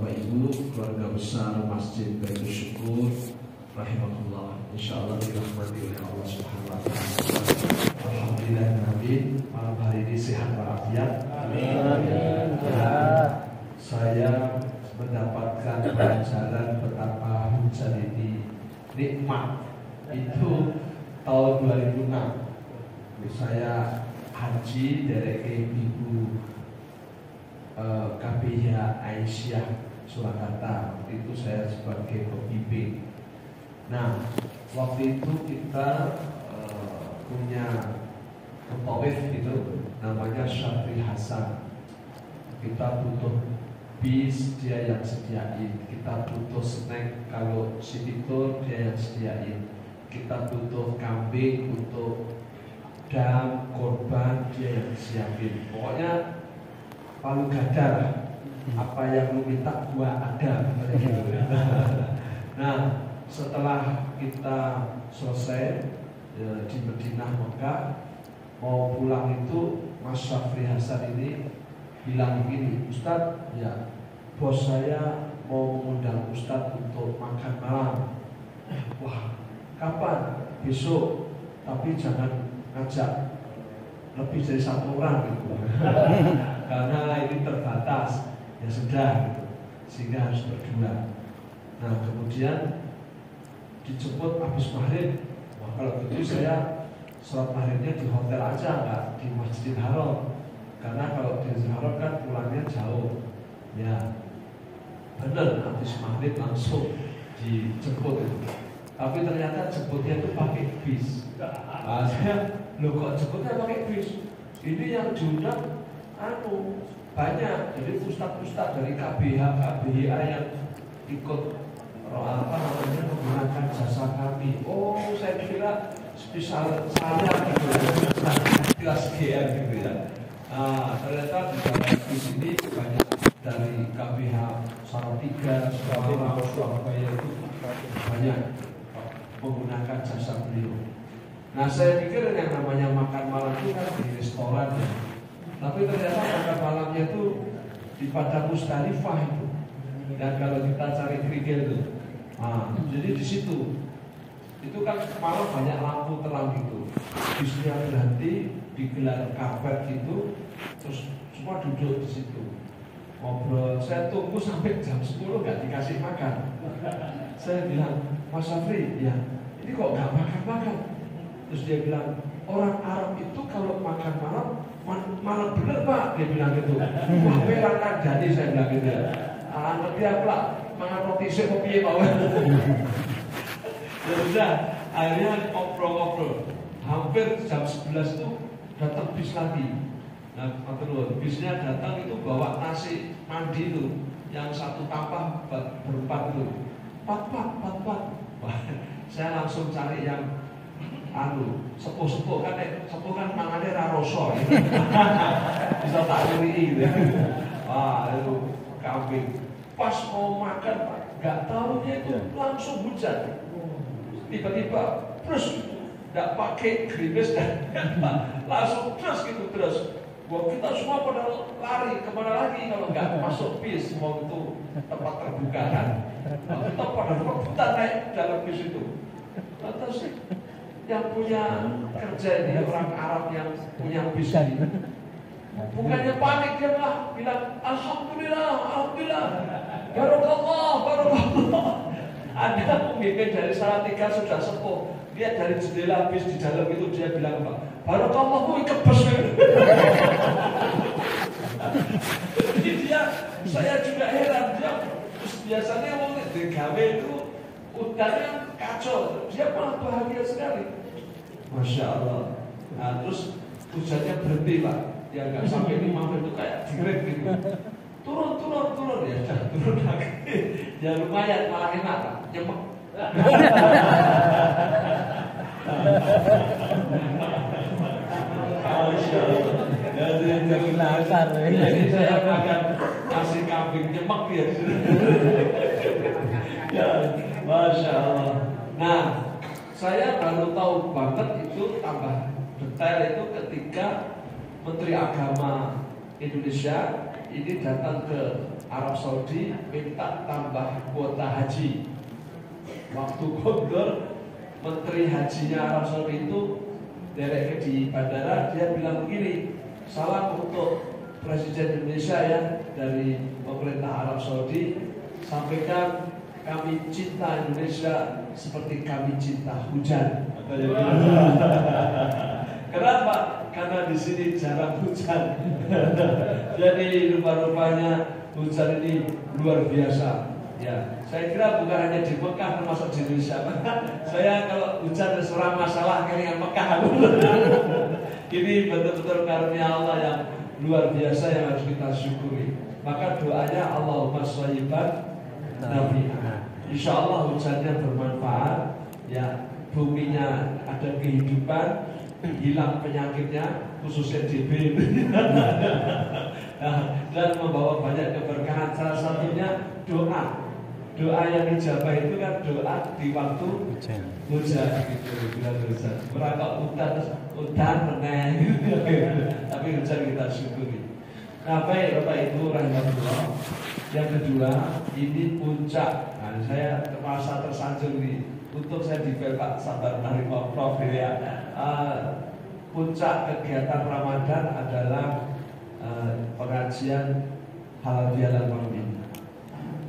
Bapak Ibu, keluarga besar Masjid Baitul Syukur rahimahullah, insyaallah dirahmati oleh Allah Subhanahu wa taala. Alhamdulillah, amin. Malam hari ini sehat walafiat. Amin. Saya mendapatkan pelajaran betapa hujan ini nikmat. Itu tahun 2006. Saya haji dari Ibu KPH Aisyah Surakarta. Waktu itu saya sebagai pembimbing. Nah, waktu itu kita punya pemtawif itu namanya Syafri Hasan. Kita butuh bis, dia yang sediain. Kita butuh snack, kalau sipitur dia yang sediain. Kita butuh kambing untuk dam, korban, dia yang siapin. Pokoknya palu gada lah. Apa yang lu minta gua ada. Nah, setelah kita selesai di Madinah Mekah, mau pulang itu Mas Syafri Hasan ini bilang begini, Ustadz, ya bos saya mau mengundang Ustadz untuk makan malam. Wah, kapan? Besok. Tapi jangan ngajak lebih dari satu orang gitu. Karena ini terbatas. Ya sudah gitu. Sehingga harus berdua. Nah, kemudian dijemput habis maghrib. Wah, kalau gitu saya sholat maghribnya di hotel aja, nggak di Masjidil Haram. Karena kalau di Masjidil Haram kan pulangnya jauh. Ya, benar, habis maghrib langsung dijemput itu. Tapi ternyata jemputnya itu pakai bis. Nah, saya, loh kok jemputnya pakai bis? Ini yang diundang banyak. Jadi ustadz-ustadz dari KBH, KBHA yang ikut menggunakan jasa kami. Oh, saya kira spesial saya gitu ya, kelas GR gitu ya. Nah, ternyata di sini banyak dari KBH Salatiga, Surabaya itu banyak menggunakan jasa beliau. Nah, saya pikir yang namanya makan malam itu kan di restoran ya. Tapi ternyata makan malamnya itu di Padang Musdalifah itu. Dan kalau kita cari kerikil itu, nah, jadi di situ itu kan malam banyak lampu terang gitu. Bisnya berhenti, digelar karpet gitu, terus semua duduk di situ ngobrol. Saya tunggu sampai jam 10 nggak dikasih makan. Saya bilang, Mas Syafri, ya ini kok nggak makan-makan? Terus dia bilang, orang Arab itu kalau makan malam malam bener Pak, dia bilang gitu. Wah, merah kan jadi, saya bilang gitu. Ngerti apa lah, makan roti sih kopi mau. Ya sudah, akhirnya ngobrol-ngobrol. Hampir jam 11 itu datang bis lagi. Nah, bisnya datang itu bawa nasi mandi itu, yang satu tampah berempat itu. Pak. Saya langsung cari yang sepuh-sepuh kan, sepuh kan mangannya raroso gitu. Bisa tak curi gitu. Wah, itu kambing. Pas mau makan, Pak, nggak tahunya itu langsung hujan. Tiba-tiba terus nggak pakai gerimis dan langsung terus. Wah, kita semua pada lari kemana lagi kalau nggak masuk bis, mau itu tempat terbuka kan. Kita pada rebutan naik dalam bis itu. Lantas yang punya kerja ini orang Arab yang punya bis ini, bukannya panik, dia bilang Alhamdulillah, Barakallah. Ada pemimpin dari Salatiga sudah sepuh, dia dari jendela bis di dalam itu dia bilang apa? Barakallah, kebes. Jadi saya juga heran, biasanya mau digawe itu udaranya kacau, dia malah bahagia sekali. Masya Allah. Nah, terus hujannya berhenti Pak, ya nggak sampai 5 menit itu kayak direk gitu. Turun ya, jangan turun lagi. Ya lumayan, malah enak Pak, nyemek. Masya Allah. Jadi saya akan kasih kambing nyemek ya. Ya, Masya Allah. Nah, saya baru tahu banget itu tambah detail itu ketika Menteri Agama Indonesia ini datang ke Arab Saudi minta tambah kuota haji. Waktu gondor Menteri Hajinya Arab Saudi itu derek di bandara, dia bilang begini, salam untuk Presiden Indonesia ya, dari pemerintah Arab Saudi, sampaikan kami cinta Indonesia seperti kami cinta hujan. Kenapa? Karena di sini jarang hujan. Jadi rupa-rupanya hujan ini luar biasa. Ya, saya kira bukan hanya di Mekah termasuk di Indonesia. Saya kalau hujan terserah masalah dengan Mekah. Ini betul-betul karunia Allah yang luar biasa yang harus kita syukuri. Maka doanya Allahumma shayyiban nafi'an. Insya Allah hujannya bermanfaat, ya, buminya ada kehidupan, hilang penyakitnya, khususnya DB, dan membawa banyak keberkahan. Salah satunya doa yang dijabah itu kan doa di waktu hujan gitu, bulan hujan. Merangkak hutan meneng, tapi hujan kita syukuri. Nah, baik Bapak Ibu rahimahullah. Yang kedua, ini puncak. Nah, saya merasa tersanjung nih. Untuk saya dibel Pak Sabar Narima Prof ya. Puncak kegiatan Ramadan adalah pengajian halal bihalal malam ini.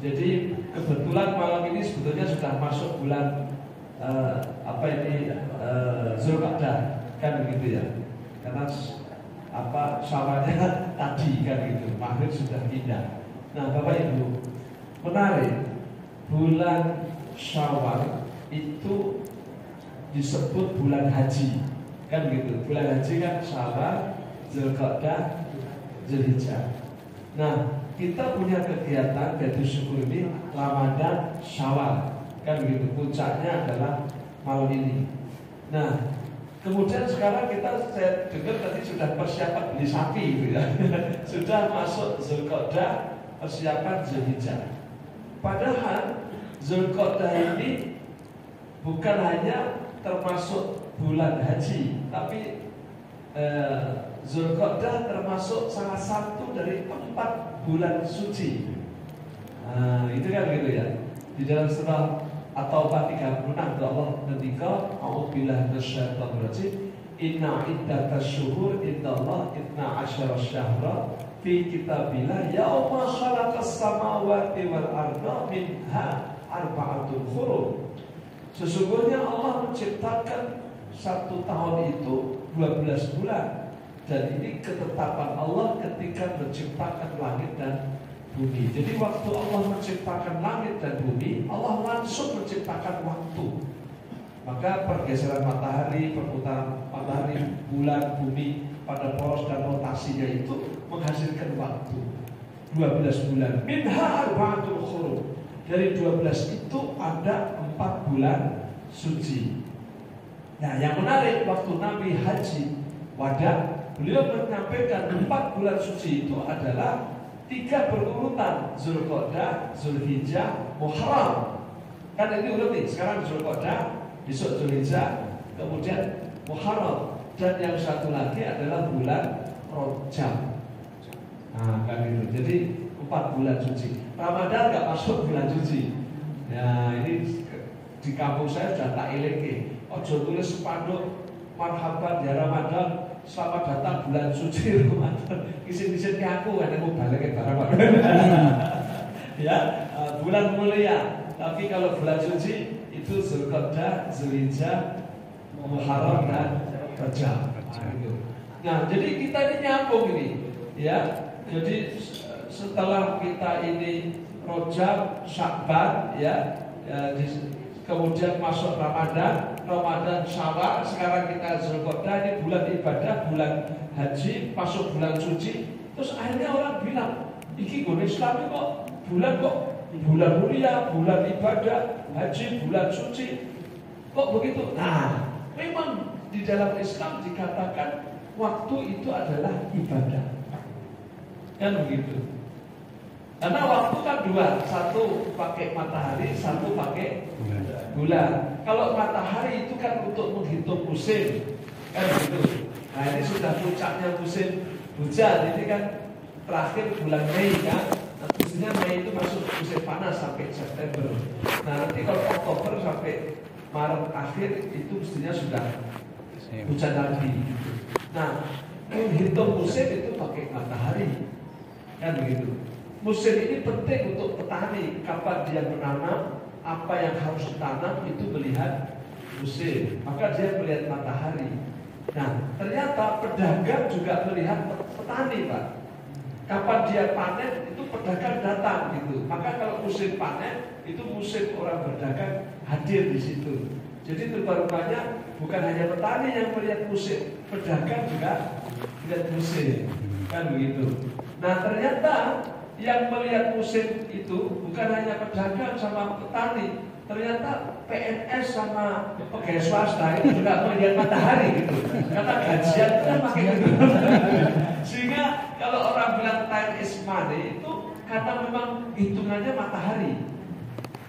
Jadi kebetulan malam ini sebetulnya sudah masuk bulan Zulqa'dah kan begitu ya. Karena syawalnya tadi kan gitu, maghrib sudah pindah. Nah Bapak Ibu, menarik, bulan Syawal itu disebut bulan haji, kan gitu. Bulan haji kan Syawal, Zulqa'dah, Zulhijjah. Nah, kita punya kegiatan yaitu syukur ini Ramadan Syawal, kan begitu. Puncaknya adalah malam ini. Nah, kemudian sekarang saya dengar tadi sudah persiapan beli sapi gitu ya. Sudah masuk Zulqa'dah, persiapan Zulhijjah. Padahal Zulqa'dah ini bukan hanya termasuk bulan haji, tapi Zulqa'dah termasuk salah satu dari 4 bulan suci. Itu kan gitu ya. Di dalam surah At-Taubah 36 Allah ketika a'udzubillahi minasyaitonir rajim, inna iddatasyuhur indallahi 12 syahra fi kitabillah yauma khalaqas samawati wal arda minha arba'atul hurum. Sesungguhnya Allah menciptakan satu tahun itu 12 bulan. Dan ini ketetapan Allah ketika menciptakan langit dan bumi. Jadi waktu Allah menciptakan langit dan bumi, Allah langsung menciptakan waktu. Maka pergeseran matahari, perputaran matahari, bulan, bumi pada poros dan rotasinya itu menghasilkan waktu 12 bulan. Minha arba'atul hurum. Dari 12 itu ada 4 bulan suci. Nah, yang menarik waktu Nabi haji wada, beliau menyampaikan 4 bulan suci itu adalah 3 berurutan, Zulqa'dah, Zulhijjah, Muharram. Kan ini urut nih, sekarang Zulqa'dah, besok Zulhijjah, kemudian Muharram, dan yang satu lagi adalah bulan Rajab. Nah, kan itu. Jadi 4 bulan suci. Ramadan nggak masuk bulan suci. Nah, ini di kampung saya sudah tak eleke. Ojo tulis spanduk marhaban ya Ramadan, selamat datang bulan suci Ramadan. Kisin-kisin ke aku kan aku balik ke barang. Ya, bulan mulia. Tapi kalau bulan suci itu Zulqa'dah, Zulhijjah, Muharram dan Rajab. Nah, jadi kita ini nyambung ini, ya. Jadi setelah kita ini Rajab, Sya'ban, ya, kemudian masuk Ramadan, Syawal, sekarang kita Zulqa'dah, ini bulan ibadah, bulan haji, masuk bulan suci. Terus akhirnya orang bilang, iki gue Islam kok bulan mulia, bulan ibadah, haji, bulan suci, kok begitu? Nah, memang di dalam Islam dikatakan waktu itu adalah ibadah, kan begitu. Karena waktu kan 2, satu pakai matahari, satu pakai bulan. Kalau matahari itu kan untuk menghitung musim, kan begitu. Nah, ini sudah puncaknya musim hujan, ini kan terakhir bulan Mei kan. Nah, biasanya Mei itu masuk musim panas sampai September. Nah nanti kalau Oktober sampai Maret akhir itu mestinya sudah hujan lagi. Nah hitung musim itu pakai matahari kan begitu. Musim ini penting untuk petani, kapan dia menanam, apa yang harus ditanam itu melihat musim, maka dia melihat matahari. Nah ternyata pedagang juga melihat petani Pak. Kapan dia panen itu pedagang datang gitu. Maka kalau musim panen itu musim orang berdagang hadir di situ. Jadi rupanya bukan hanya petani yang melihat musim, pedagang juga melihat musim kan begitu. Nah ternyata yang melihat musim itu bukan hanya pedagang sama petani, ternyata PNS sama pegawai swasta itu juga melihat matahari gitu. Karena gajian itu kan pakai gitu. Sehingga kalau orang bilang time is money itu karena memang hitungannya matahari.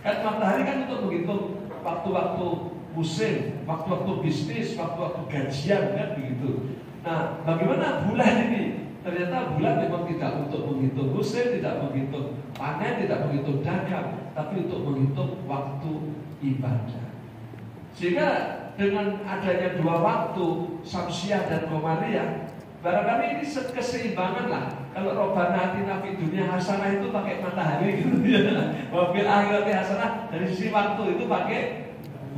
Kan matahari kan untuk menghitung waktu-waktu musim, waktu-waktu bisnis, waktu-waktu gajian kan begitu. Nah, bagaimana bulan ini? Ternyata bulan memang tidak untuk menghitung musim, tidak menghitung panen, tidak menghitung dagang, tapi untuk menghitung waktu ibadah. Sehingga dengan adanya dua waktu, Syamsiah dan Qamariyah, barangkali ini keseimbangan lah. Kalau Robbana atina fid dunya hasanah itu pakai matahari gitu ya. Wabil akhirati hasanah dari sisi waktu itu pakai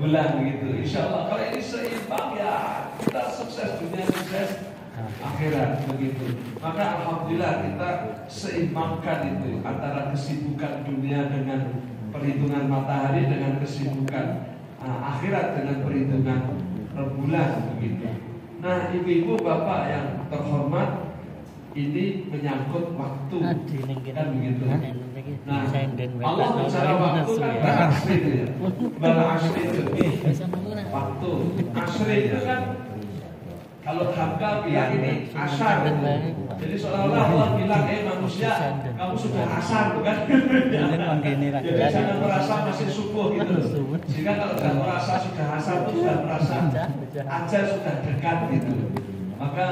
bulan begitu. Insya Allah kalau ini seimbang ya kita sukses dunia, sukses akhirat begitu. Maka alhamdulillah kita seimbangkan itu antara kesibukan dunia dengan perhitungan matahari dengan kesibukan akhirat dengan perhitungan rembulan begitu. Nah, ibu-ibu bapak yang terhormat, ini menyangkut waktu kan begitu. Nah, Allah bicara waktu kan asri itu ya. Asri itu waktu. Asri itu kan kalau Hamka bilang ini asar, jadi seolah-olah Allah bilang, manusia, kamu sudah asar, bukan? Jadi jangan merasa masih subuh gitu. Sehingga kalau sudah merasa sudah asar itu sudah merasa ajal sudah dekat gitu. Maka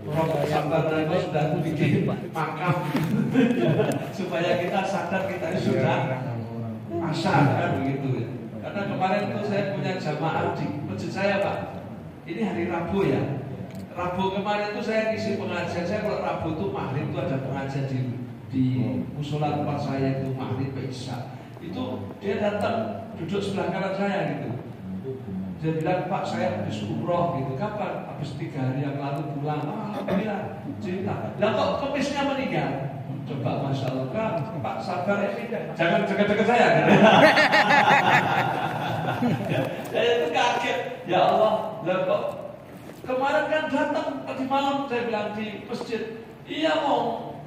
Prof. Sabana itu sudah bikin makam supaya kita sadar kita ini sudah asar kan begitu. Karena kemarin itu saya punya jamaah di masjid saya Pak. Ini hari Rabu ya. Rabu kemarin itu saya ngisi pengajian. Saya kalau Rabu itu maghrib itu ada pengajian di musola tempat saya itu maghrib Isya. Itu dia datang duduk sebelah kanan saya gitu. Dia bilang, Pak saya habis umroh gitu. Kapan? Habis 3 hari yang lalu pulang. Alhamdulillah. Cerita. Lah kok kemisnya meninggal? Coba Masya Allah kan, Pak sabar ini jangan deket-deket saya gitu. Saya itu kaget. Ya Allah, lah kok kemarin kan datang tadi malam saya bilang di masjid. Iya Om,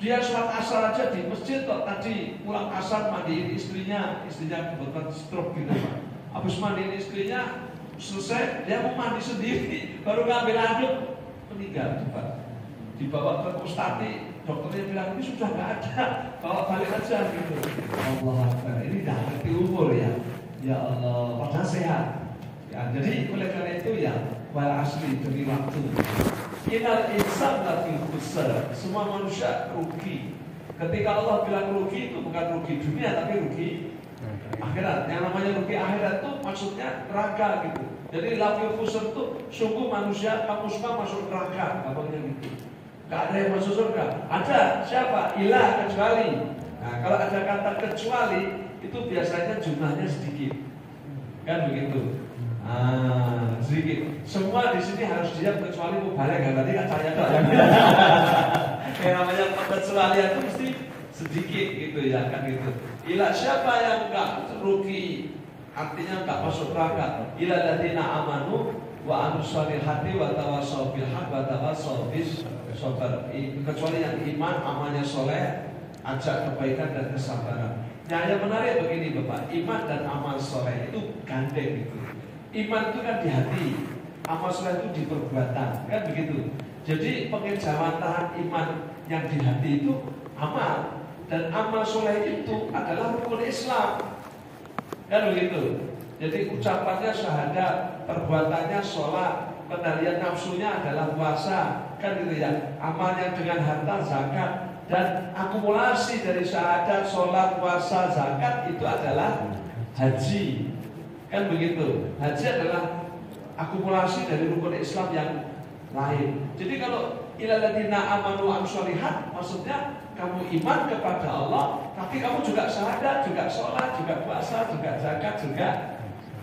dia sholat asar aja di masjid kok. Tadi pulang asar mandiin istrinya kebetulan stroke gitu. Habis mandiin istrinya selesai, dia mau mandi sendiri, baru ngambil anduk meninggal. Dibawa ke Pustati, dokternya bilang ini sudah nggak ada, bawa balik aja gitu. Allah Akbar, ini dah ngerti umur ya. Ya Allah, padahal sehat. Ya, jadi oleh karena itu ya wal asli demi waktu. Innal insan lafi khusr. Semua manusia rugi. Ketika Allah bilang rugi itu bukan rugi dunia tapi rugi akhirat. Yang namanya rugi akhirat itu maksudnya neraka gitu. Jadi lafi khusr itu sungguh manusia kamu semua masuk neraka, gampangnya gitu. Gak ada yang masuk surga. Ada siapa? Ilah kecuali. Nah, kalau ada kata kecuali itu biasanya jumlahnya sedikit. Kan begitu. Sedikit. Semua di sini harus diam kecuali mubalik. Berarti kan saya tuh. Yang namanya kecualian itu mesti sedikit gitu ya kan gitu. Ilah siapa yang enggak rugi? Artinya enggak masuk neraka. Ilah ladina amanu wa amilus solihati wa tawassaw bil haq wa tawassaw bis sabar. Kecuali yang iman, amalnya soleh, ajak kebaikan dan kesabaran. Nah yang menarik begini Bapak, iman dan amal soleh itu gandeng gitu. Iman itu kan di hati, amal soleh itu di perbuatan, kan begitu. Jadi pengejawantahan iman yang di hati itu amal, dan amal soleh itu adalah rukun Islam, kan begitu. Jadi ucapannya syahadat, perbuatannya sholat, kendalian nafsunya adalah puasa, kan gitu ya. Amalnya dengan harta, zakat, dan akumulasi dari syahadat, sholat, puasa, zakat itu adalah haji. Kan begitu. Haji adalah akumulasi dari rukun Islam yang lain. Jadi kalau ilal ladzina amanu wa amsholihat, maksudnya kamu iman kepada Allah, tapi kamu juga syahadat, juga sholat, juga puasa, juga zakat, juga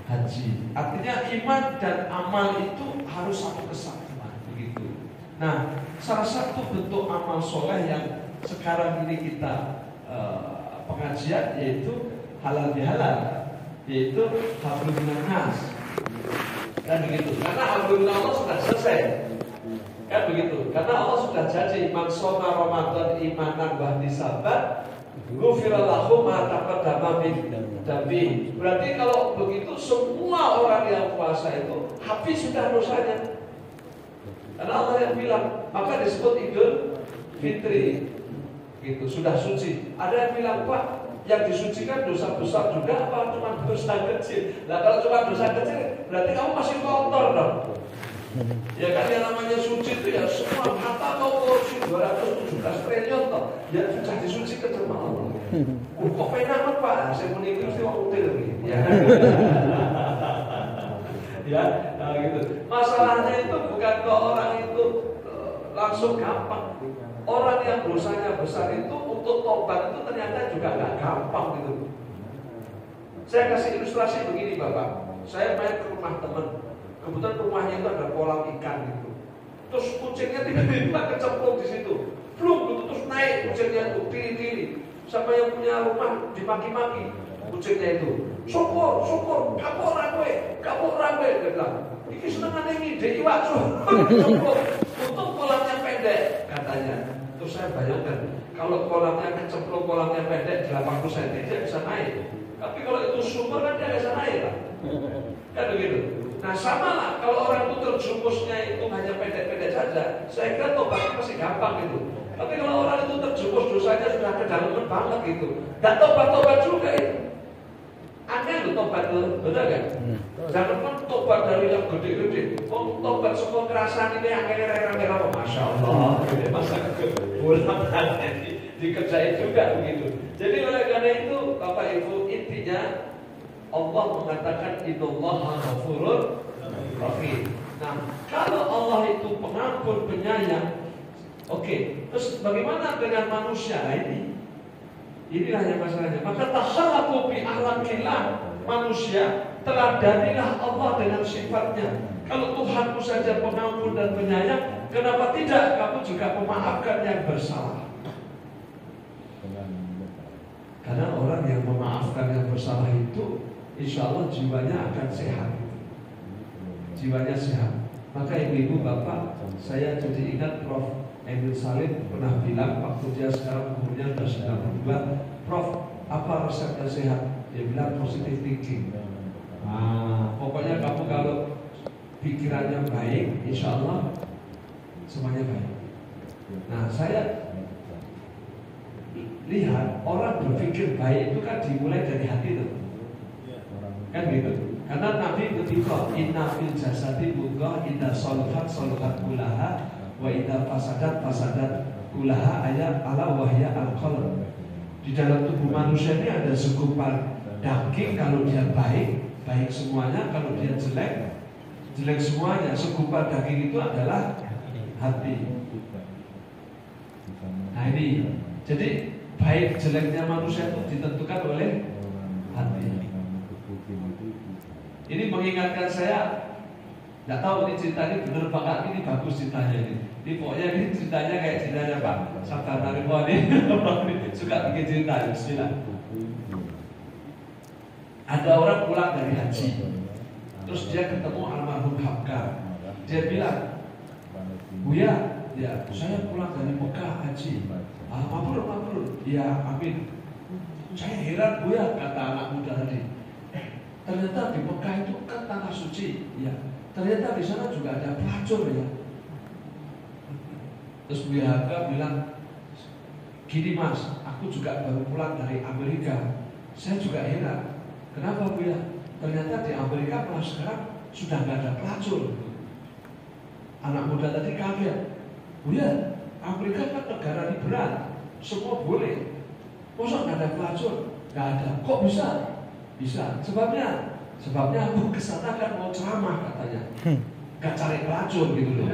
haji. Artinya iman dan amal itu harus satu kesatuan, begitu. Nah, salah satu bentuk amal soleh yang sekarang ini kita pengajian yaitu halal bihalal, yaitu hablum minan nas. Kan begitu. Karena hablum minan Allah sudah selesai. Kan begitu. Karena Allah sudah janji man shoma Ramadan imanan wa ihtisaban ghufira lahu ma taqaddama min dambi. Berarti kalau begitu semua orang yang puasa itu habis sudah dosanya. Karena Allah yang bilang, maka disebut Idul Fitri. Gitu, sudah suci. Ada yang bilang, Pak, yang disucikan dosa besar juga apa cuma dosa kecil? Nah, kalau cuma dosa kecil berarti kamu masih kotor dong. Ya kan, yang namanya suci itu ya semua harta atau korupsi 217 triliun toh, ya sudah disuci ke sama Allah. Kok penak Pak? Saya menikah sih mau util ya. Ya, nah gitu. Masalahnya itu bukan kok orang itu langsung gampang. Orang yang dosanya besar itu untuk tobat itu ternyata juga nggak gampang gitu. Saya kasih ilustrasi begini Bapak. Saya main ke rumah teman. Kebetulan rumahnya itu ada kolam ikan gitu. Terus kucingnya tiba-tiba kecemplung di situ. Plung gitu, terus naik kucingnya itu tiri-tiri. Sampai yang punya rumah dimaki-maki kucingnya itu. Syukur, kapok rangwe, dia bilang. Iki senengan ngide iwak syukur. Untuk kolamnya pendek katanya. Terus saya bayangkan kalau kolamnya kecemplung, kolamnya pendek 80 cm dia bisa naik. Tapi kalau itu sumur kan dia bisa naik lah. Kan begitu. Nah sama lah, kalau orang itu terjumusnya itu hanya pendek-pendek saja, saya kira tobatnya masih gampang gitu. Tapi kalau orang itu terjumus dosanya sudah kedalaman banget gitu, dan tobat-tobat juga itu. Aneh loh tobat itu, benar kan? Jangan kan tobat dari yang gede-gede. Tobat semua kerasan ini akhirnya rera-rera, Masya Allah. Masa pulang dikerjain juga begitu. Jadi oleh karena itu, Bapak Ibu, intinya Allah mengatakan innallaha ghafurur rahim. Nah, kalau Allah itu pengampun, penyayang, oke. Terus bagaimana dengan manusia ini? Inilah yang masalahnya. Maka takhallaqu bi akhlaqillah, manusia teladanilah Allah dengan sifatnya. Kalau Tuhanmu saja pengampun dan penyayang, kenapa tidak kamu juga memaafkan yang bersalah? Karena orang yang memaafkan yang bersalah itu insya Allah jiwanya akan sehat. Jiwanya sehat. Maka ibu-ibu bapak, saya jadi ingat Prof. Emil Salim pernah bilang waktu dia sekarang umurnya sudah 92, Prof, apa resepnya sehat? Dia bilang positive thinking. Pokoknya kamu kalau pikirannya baik, insya Allah semuanya baik. Nah saya lihat orang berpikir baik itu kan dimulai dari hati tuh. Kan gitu. Karena Nabi ketika inna fil jasadi mudghah idza salahat salahat kullaha wa idza fasadat kullaha ayat ala wahya al-qalb. Di dalam tubuh manusia ini ada segumpal daging, kalau dia baik, baik semuanya, kalau dia jelek, jelek semuanya. Segumpal daging itu adalah hati. Nah ini, jadi baik jeleknya manusia itu ditentukan oleh hati. Ini mengingatkan saya, nggak tahu ini cerita ini benar Pak Kak, ini bagus ceritanya ini. Ini pokoknya ini ceritanya kayak ceritanya Pak Sabta Narimo ini suka bikin cerita. Bismillah. Ada orang pulang dari haji, terus dia ketemu almarhum Habkar. Dia bilang, Buya, ya saya pulang dari Mekah haji. Mabrur, ya amin. Saya heran Buya, kata anak muda tadi. Ternyata di Mekah itu kan tanah suci, ya. Ternyata di sana juga ada pelacur, ya. Terus Buya Habkar bilang, gini Mas, aku juga baru pulang dari Amerika. Saya juga heran. Kenapa Buya? Ternyata di Amerika malah sekarang sudah nggak ada pelacur. Anak muda tadi kaget. Oh ya, Amerika kan negara liberal, semua boleh. Masa nggak ada pelacur? Nggak ada. Kok bisa? Bisa. Sebabnya aku kesana kan mau ceramah katanya. Gak cari pelacur gitu loh.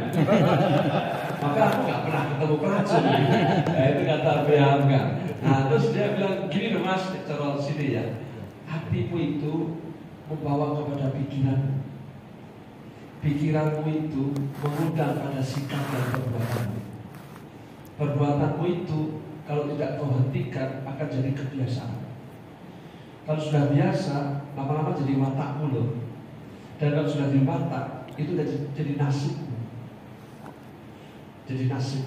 Maka aku gak pernah ketemu pelacur gitu. Nah, itu kata Abraham kan. Nah terus dia bilang gini loh mas, cara sini ya, hatimu itu membawa kepada pikiranmu. Pikiranmu itu mengundang pada sikap dan perbuatanmu. Perbuatanmu itu kalau tidak kau hentikan akan jadi kebiasaan. Kalau sudah biasa, lama-lama jadi watakmu loh. Dan kalau sudah di watak, itu jadi nasibmu. Jadi nasib.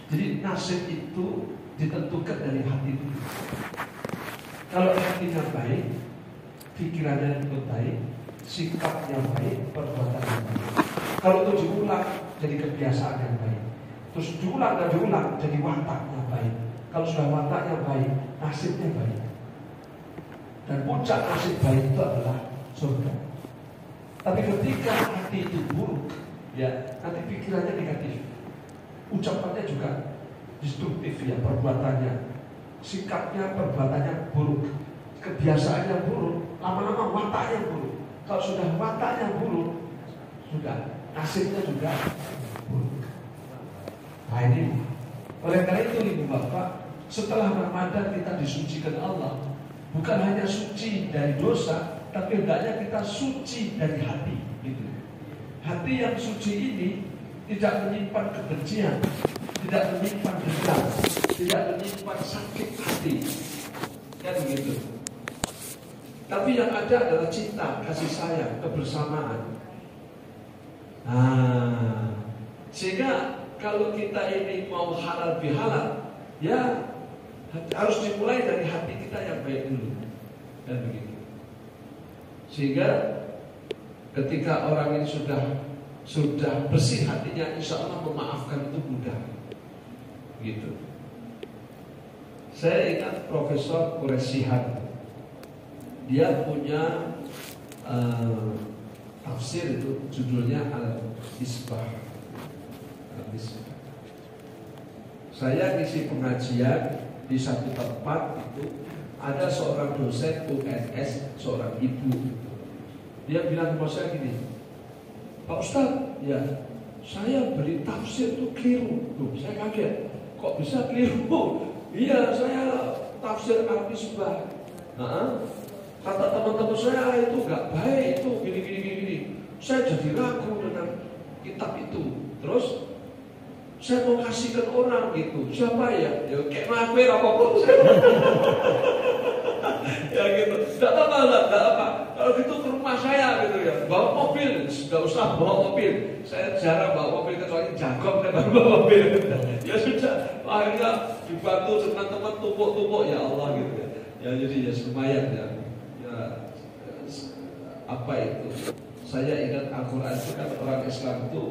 Jadi nasib itu ditentukan dari hatimu. Kalau hatinya baik, pikirannya itu baik, sikapnya baik, perbuatannya baik. Kalau itu diulang, jadi kebiasaan yang baik. Terus diulang dan diulang, jadi wataknya baik. Kalau sudah wataknya baik, nasibnya baik. Dan puncak nasib baik itu adalah surga. Tapi ketika hati itu buruk, ya nanti pikirannya negatif, ucapannya juga destruktif ya, perbuatannya, sikapnya, perbuatannya buruk, kebiasaannya buruk, lama-lama wataknya buruk. Kalau sudah wataknya buruk, sudah nasibnya juga buruk. Nah ini, oleh karena itu ibu bapak, setelah Ramadan kita disucikan Allah, bukan hanya suci dari dosa, tapi hendaknya kita suci dari hati. Gitu. Hati yang suci ini tidak menyimpan kebencian, tidak menyimpan dendam, tidak menyimpan sakit hati, kan begitu. Tapi yang ada adalah cinta, kasih sayang, kebersamaan. Nah, sehingga kalau kita ini mau halal bihalal, ya harus dimulai dari hati kita yang baik dulu, dan begitu. Sehingga ketika orang ini sudah bersih hatinya, insya Allah memaafkan itu mudah. Gitu. Saya ingat Profesor Quraisyhan, dia punya tafsir itu judulnya Al-Misbah. Saya ngisi pengajian di satu tempat itu, ada seorang dosen UNS, seorang ibu. Dia bilang sama saya gini, Pak Ustadz, ya saya beri tafsir itu keliru. Loh, saya kaget, kok bisa keliru? Iya, saya tafsir Al-Misbah. Nah, kata teman-teman saya itu gak baik, itu gini. Saya jadi ragu dengan kitab itu. Terus saya mau kasihkan orang gitu. Siapa ya? Ya kayak ngapain apapun. Ya gitu. Gak apa. Kalau gitu ke rumah saya gitu ya. Bawa mobil, gak usah bawa mobil. Saya jarang bawa mobil kecuali jagung saya baru bawa mobil. Ya sudah. Akhirnya dibantu teman-teman tumpuk-tumpuk, ya Allah gitu ya. Ya jadi ya lumayan ya. Ya apa itu? Saya ingat Al-Quran itu kan orang Islam itu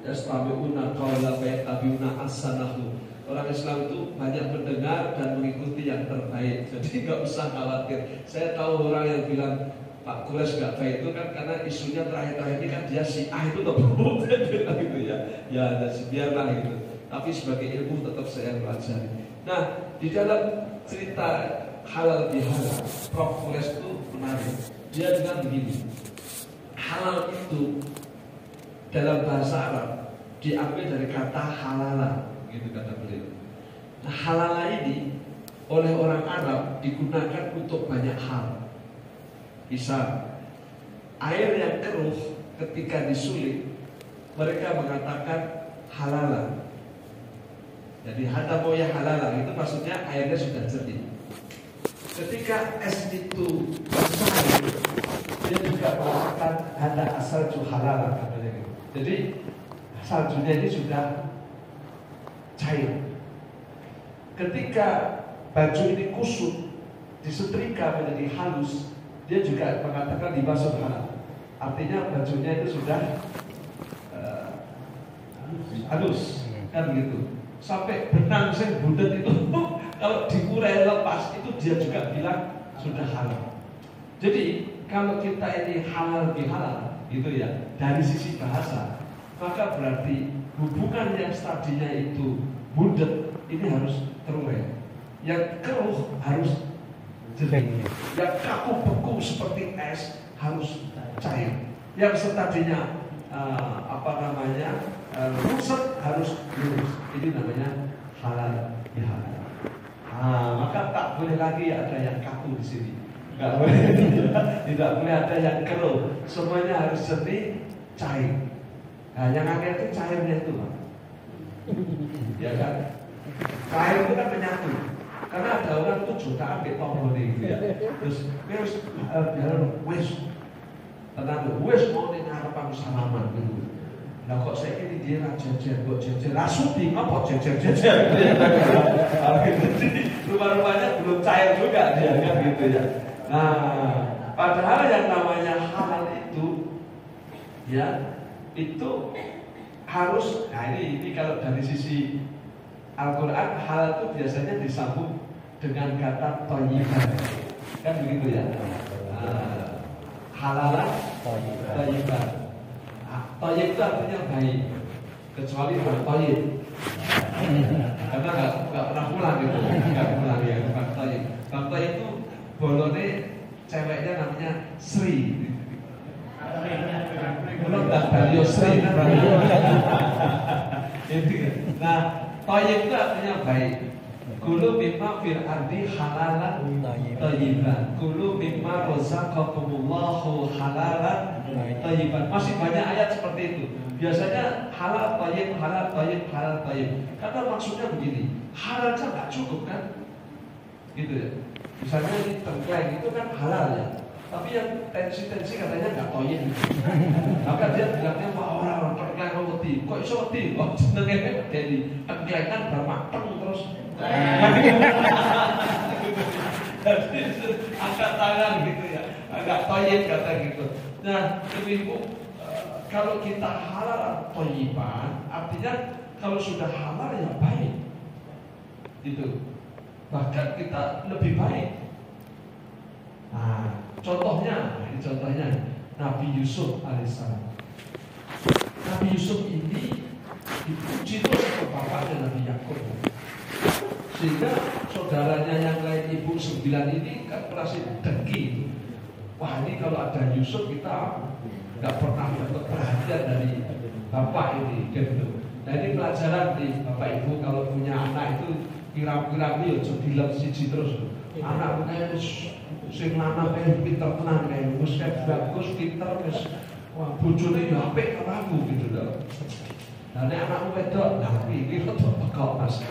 yastabi'una qawla fayattabi'una ahsanahu. Orang Islam itu banyak mendengar dan mengikuti yang terbaik. Jadi nggak usah khawatir. Saya tahu orang yang bilang Pak Quraisy nggak baik itu kan karena isunya terakhir-terakhir ini kan dia Syiah itu bilang gitu ya. Ya biarlah gitu. Tapi sebagai ilmu tetap saya pelajari. Nah di dalam cerita halal bihalal, Prof Quraisy itu menarik. Dia bilang begini, halal itu dalam bahasa Arab diambil dari kata halala, gitu kata beliau. Nah, halala ini oleh orang Arab digunakan untuk banyak hal. Misal, air yang keruh ketika disulit, mereka mengatakan halala. Jadi hata moya halala itu maksudnya airnya sudah jernih. Ketika es itu cair, dia juga mengatakan hada asal halala katanya. Jadi saljunya ini sudah cair. Ketika baju ini kusut, disetrika menjadi halus, dia juga mengatakan dibasuh halal. Artinya bajunya itu sudah halus, kan begitu. Sampai benang sing budet itu kalau diurai lepas itu dia juga bilang sudah halal. Jadi kalau kita ini halal bihalal gitu ya, dari sisi bahasa, maka berarti hubungan yang tadinya itu budet ini harus terurai, yang keruh harus jernih, yang kaku beku seperti es harus cair, yang tadinya rusak harus lurus. Ini namanya halal bihalal. Maka tak boleh lagi ada yang kaku di sini. Nggak boleh, tidak boleh ada yang keruh. Semuanya harus jernih, cair. Nah, yang akhir itu cairnya itu, Pak. Ya kan? Cair itu kan menyatu. Karena ada orang itu jutaan di tombol gitu ya. Terus wes mau nih harapan salaman gitu. Nah kok saya ini dia jejer, kok jejer, rasuti ngapa jejer gitu ya. Jadi rumah-rumahnya belum cair juga dia kan gitu ya. Nah, padahal yang namanya halal itu ya itu harus, nah ini kalau dari sisi Al-Quran halal itu biasanya disambung dengan kata thayyiban, kan begitu ya. Halalan thayyiban. Thayyib itu artinya baik, kecuali Bang Thayyib, karena nggak pernah pulang gitu, nggak pulang ya Bang Thayyib. Bang Thayyib itu bolone ceweknya namanya Sri. Belum tak Balio Sri. Nah, thayyib itu artinya baik. Kulu mimma fil ardi halalan thayyiban. Kulu mimma razaqakumullahu halalan thayyiban. Masih banyak ayat seperti itu. Biasanya halal thayyib, halal thayyib, halal thayyib. Karena maksudnya begini, halal saja nggak cukup kan? Gitu ya. Misalnya ini tengkleng itu kan halal ya. Tapi yang tensi-tensi katanya nggak toyin. Maka dia bilangnya orang tengkleng wedi. Kok iso wedi? Kok jenenge jadi tengkleng kan bermateng terus. Jadi angkat tangan gitu ya. Agak toyin kata gitu. Nah, ibu kalau kita halal thayyiban, artinya kalau sudah halal ya baik. Gitu. Bahkan kita lebih baik. Nah, contohnya Nabi Yusuf alaihissalam. Nabi Yusuf ini dipuji terus oleh bapaknya Nabi Yakub, sehingga saudaranya yang lain ibu 9 ini kan merasa dengki. Wah, ini kalau ada Yusuf kita nggak pernah dapat perhatian dari bapak ini, gitu. Nah, ini pelajaran nih bapak ibu kalau punya anak itu kira-kira ya dilem siji terus. Anak kayak sing lanang kayak pinter tenan kayak wis bagus pinter wis wah bojone yo apik karo aku gitu lho. Nah nek anakmu wedok lha iki rodok pekok Mas.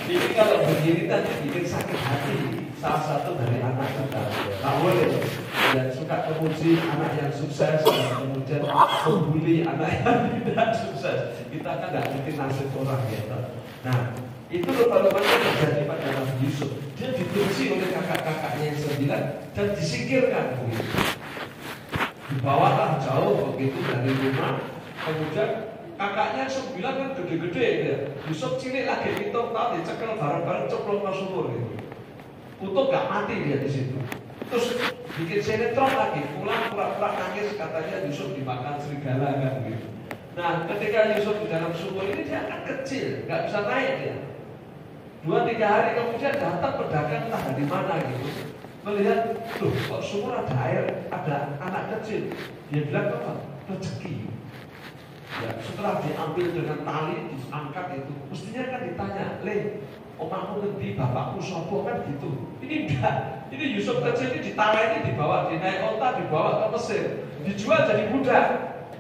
Ini kalau begini kan bikin sakit hati salah satu dari anak kita. Tak boleh yang suka memuji anak yang sukses dan kemudian membuli anak yang tidak sukses. Kita kan nggak ngerti nasib orang gitu. Nah, itu rupa-rupanya terjadi pada Nabi Yusuf. Dia dibenci oleh kakak-kakaknya yang 9 dan disingkirkan begitu. Dibawalah jauh begitu dari rumah. Kemudian kakaknya 9 kan gede-gede ya. Yusuf cilik lagi hitung tahun dicekel bareng-bareng ceplok ke sumur gitu. Untung gak mati dia di situ. Terus bikin sinetron lagi, pulang pura-pura nangis katanya Yusuf dimakan serigala kan gitu. Nah, ketika Yusuf di dalam sumur ini dia akan kecil, nggak bisa naik dia. 2-3 hari kemudian datang pedagang entah dari mana gitu, melihat, loh kok sumur ada air, ada anak kecil. Dia bilang apa? Rezeki. Ya, setelah diambil dengan tali, diangkat itu, mestinya kan ditanya, omahmu ngendi, bapakmu sopo kan gitu. Ini enggak. Ini Yusuf kecil ini ditarik, dibawa, dinaik onta, dibawa ke Mesir, dijual jadi budak.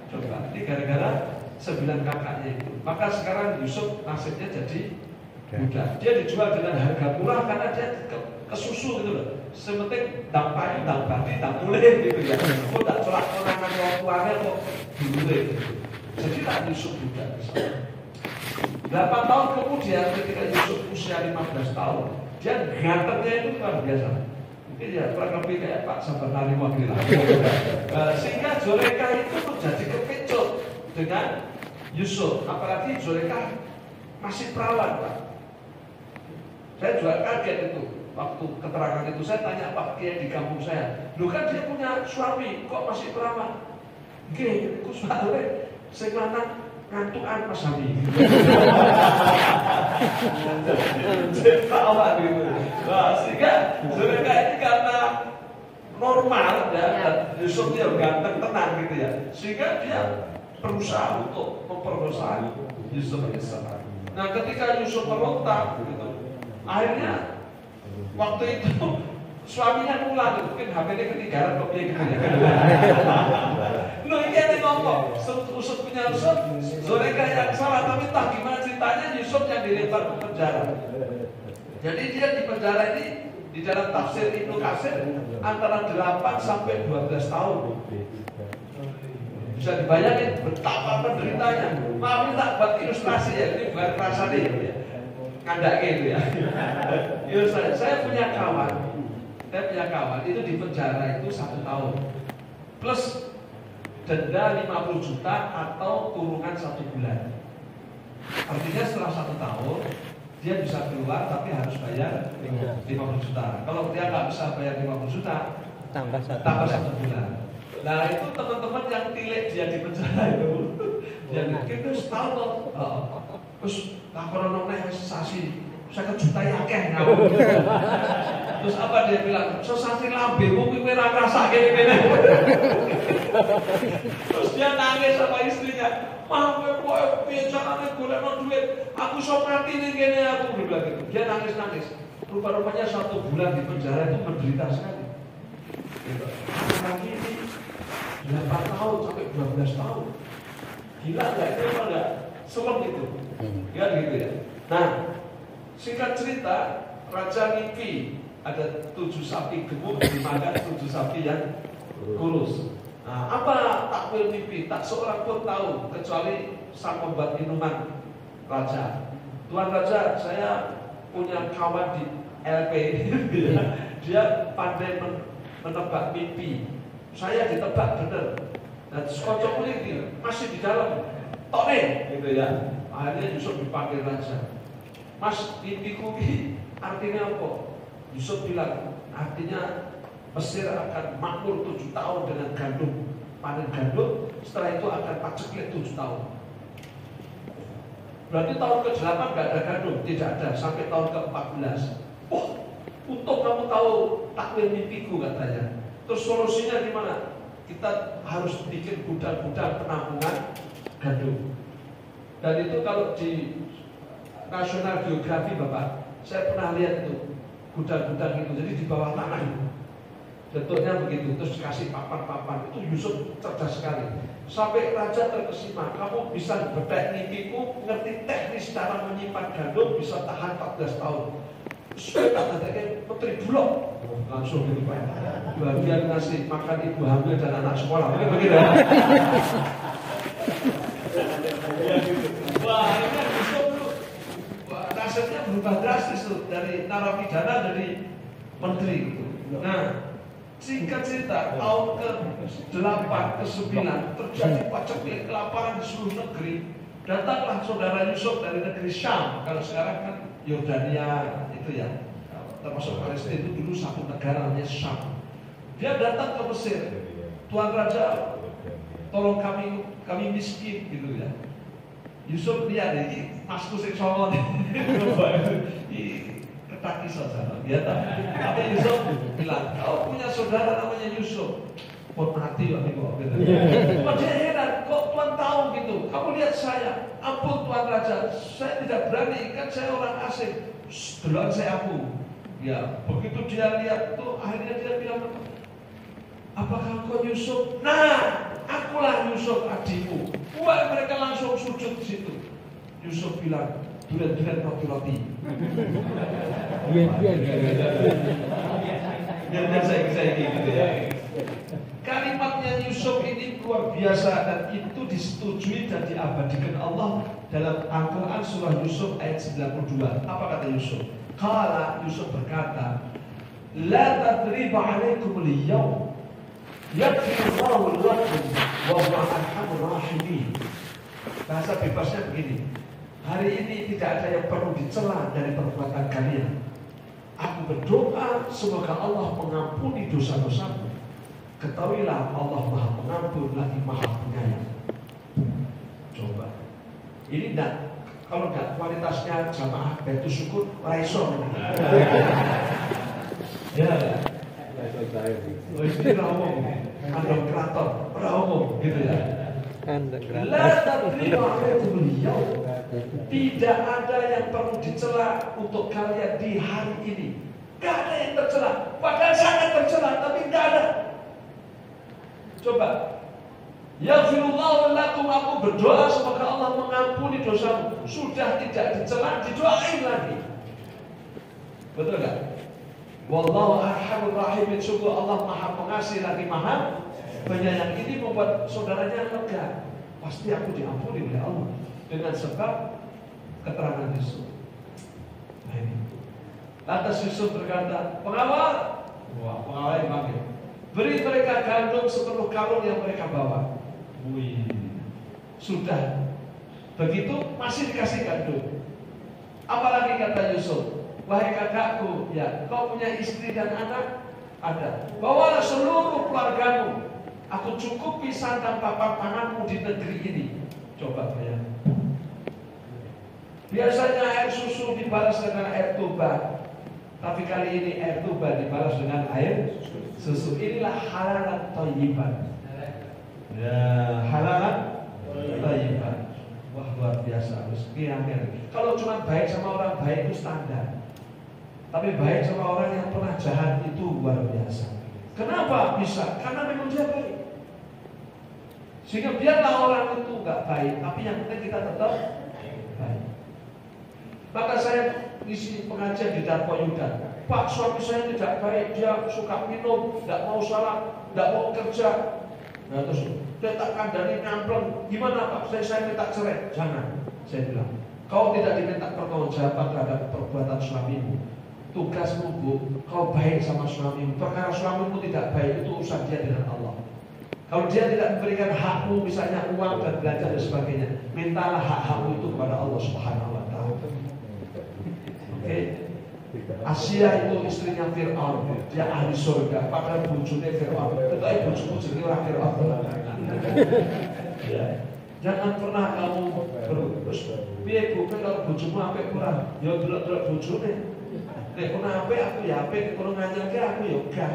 Coba, ini gara-gara 9 kakaknya itu. Maka sekarang Yusuf nasibnya jadi budak. Dia dijual dengan harga murah karena dia kesusu gitu loh. Sementing dampaknya, dampaknya, tak boleh gitu ya. Kok tak colak-colakan orang tuanya kok boleh gitu. Jadi tak Yusuf budak. 8 tahun kemudian ketika Yusuf usia 15 tahun, dia gantengnya itu luar biasa. Mungkin ya kurang lebih kayak Pak Sabarnari Wakil. Sehingga Zulekha itu menjadi kepicut dengan Yusuf. Apalagi Zulekha masih perawan, Pak. Saya juga kaget itu. Waktu keterangan itu saya tanya Pak Kiai di kampung saya, loh kan dia punya suami, kok masih perawan? Gini, aku soalnya sing lanang ngantukan Mas Hami. Ketawa gitu. Nah, sehingga Zulaikha ini karena normal ya, dan Yusuf dia ganteng tenang gitu ya, sehingga dia berusaha untuk memperkosa Yusuf alaihissalam. Nah, ketika Yusuf merontak gitu, akhirnya waktu itu suaminya pulang, mungkin HP-nya ketinggalan kok dia gitu ya. Loh, ini ada ngomong, Yusuf punya Yusuf, Zulaikha yang salah, tapi tak gimana ceritanya Yusuf yang dilempar ke penjara. Jadi dia di penjara ini di dalam tafsir Ibnu Katsir antara 8 sampai 12 tahun. Bisa dibayangin betapa penderitanya. Maaf ini tak buat ilustrasi ya, ini bukan perasaan ya. Ngandak gitu ya. Ilustrasi. Saya punya kawan itu di penjara itu 1 tahun plus denda 50 juta atau kurungan 1 bulan. Artinya setelah 1 tahun dia bisa keluar tapi harus bayar 50 juta. Kalau dia nggak bisa bayar 50 juta, tambah 1 bulan. Nah itu teman-teman yang tilik dia di penjara itu, dia mikir terus tahu terus laporan nongnya sensasi, saya kejutai akeh ngawur. Terus apa dia bilang? Sensasi lambemu kuwi ora ngrasake kene. Terus dia nangis sama istrinya. Mah kowe piye carane golekno duit? Aku sok mati ning kene aku bilang gitu. Dia nangis-nangis. Rupa-rupanya 1 bulan di penjara itu menderita sekali. Gitu. Lagi ini 8 tahun sampai 12 tahun. Gila enggak itu enggak? Selem itu. Ya gitu ya. Nah, singkat cerita, raja mimpi ada 7 sapi gemuk dimakan 7 sapi yang kurus. Nah, apa takwil mimpi? Tak seorang pun tahu kecuali sang pembuat minuman raja. Tuan raja, saya punya kawan di LP, dia pandai menebak mimpi. Saya ditebak benar. Dan sekocok ini masih di dalam tone, gitu ya. Akhirnya Yusuf dipanggil raja. Mas, mimpiku ini artinya apa? Yusuf bilang, artinya Mesir akan makmur 7 tahun dengan gandum, panen gandum, setelah itu akan paceklik 7 tahun. Berarti tahun ke-8 gak ada gandum, tidak ada, sampai tahun ke-14. Wah, untung kamu tahu takwil mimpiku katanya. Terus solusinya gimana? Kita harus bikin gudang-gudang penampungan gandum. Dan itu kalau di National Geography Bapak, saya pernah lihat itu gudang-gudang itu, jadi di bawah tanah itu. Bentuknya begitu, terus kasih papan-papan. Itu Yusuf cerdas sekali. Sampai raja terkesima, kamu bisa bedak mimpiku, ngerti teknis cara menyimpan gandum, bisa tahan 14 tahun. Sudah tak ada Menteri Bulog, langsung gitu Pak. Bagian ngasih makan ibu hamil dan anak sekolah, mungkin begitu. Wah, ini kan Yusuf dulu. Nasibnya berubah drastis tuh, dari narapidana dari menteri gitu. Nah, singkat cerita, tahun ke-8, ke-9 terjadi paceklik kelaparan di seluruh negeri. Datanglah saudara Yusuf dari negeri Syam. Kalau sekarang kan Yordania itu ya, termasuk Palestina itu dulu satu negara namanya Syam. Dia datang ke Mesir. Tuan Raja, tolong kami miskin gitu ya. Yusuf lihat ini masku sing songo ketaki saja. Ya tapi Yusuf bilang, kau punya saudara namanya Yusuf. Pun mati lah nih kok gitu. Dia heran, kok Tuan tahu gitu. Kamu lihat saya, ampun Tuan Raja, saya tidak berani, kan saya orang asing. Duluan saya ampun. Ya, begitu dia lihat tuh, akhirnya dia bilang, apakah kau Yusuf? Nah, akulah Yusuf adikmu. Wah, mereka langsung sujud di situ. Yusuf bilang, duren-duren roti-roti. Biar saya gitu ya. Kalimatnya Yusuf ini luar biasa dan itu disetujui dan diabadikan Allah dalam Al-Quran surah Yusuf ayat 92. Apa kata Yusuf? Qala, Yusuf berkata, la tadriba alaikum al-yawm yaghfirullahu lakum wa huwa arhamur rahimin. Bahasa bebasnya begini, hari ini tidak ada yang perlu dicela dari perbuatan kalian. Aku berdoa semoga Allah mengampuni dosa-dosamu. Ketahuilah Allah Maha Pengampun lagi Maha Penyayang. Coba. Ini enggak, kalau enggak kualitasnya jamaah Baitul Syukur raiso. Ya. Wis iki ngomong, andong kraton, ora omong gitu ya. La tadriba beliau. Tidak ada yang perlu dicela untuk kalian di hari ini. Gak ada yang tercela. Padahal sangat tercela, tapi gak ada. Coba. Yaghfirullahu lakum, aku berdoa semoga Allah mengampuni dosamu. Sudah tidak dicela, didoain lagi. Betul gak? Wallahu arhamur rahimin. Sungguh Allah Maha Pengasih lagi Maha Penyayang. Ini membuat saudaranya lega. Pasti aku diampuni oleh Allah dengan sebab keterangan Yusuf. Nah ini. Lantas Yusuf berkata, pengawal, wah pengawal yang panggil, beri mereka gandum sepenuh karung yang mereka bawa. Wih, sudah begitu masih dikasih gandum. Apalagi kata Yusuf, wahai kakakku, ya kau punya istri dan anak? Ada. Bawalah seluruh keluargamu. Aku cukupi sandang papan tanganmu di negeri ini. Coba bayangkan. Biasanya air susu dibalas dengan air tuba, tapi kali ini air tuba dibalas dengan air susu. Inilah halalan thayyiban. Ya, halalan thayyiban. Wah luar biasa. Kalau cuma baik sama orang baik itu standar, tapi baik sama orang yang pernah jahat itu luar biasa. Kenapa bisa? Karena memang dia baik. Sehingga biarlah orang itu nggak baik, tapi yang penting kita tetap baik. Maka saya ngisi pengajian di Darpo Yudan. Pak, suami saya tidak baik, dia suka minum, tidak mau sholat, tidak mau kerja. Nah terus dia tak kandani nyampleng. Gimana Pak? Saya minta cerai. Jangan. Saya bilang, kau tidak diminta pertanggungjawaban terhadap perbuatan suamimu. Tugasmu Bu, kau baik sama suamimu. Perkara suamimu tidak baik itu urusan dia dengan Allah. Kalau dia tidak memberikan hakmu, misalnya uang dan belanja dan sebagainya, mintalah hak-hakmu itu kepada Allah Subhanahu wa Ta'ala. Oke. Asia itu istrinya Fir'aun, dia ahli surga, padahal bujune Fir'aun. Tetapi bujumu jenenge ora Fir'aun. Jangan pernah kamu terus piye Bu, kalau bujumu apik ora? Ya delok-delok bujune. Nek kono apik aku ya apik, nek kono nganyelke aku ya gak.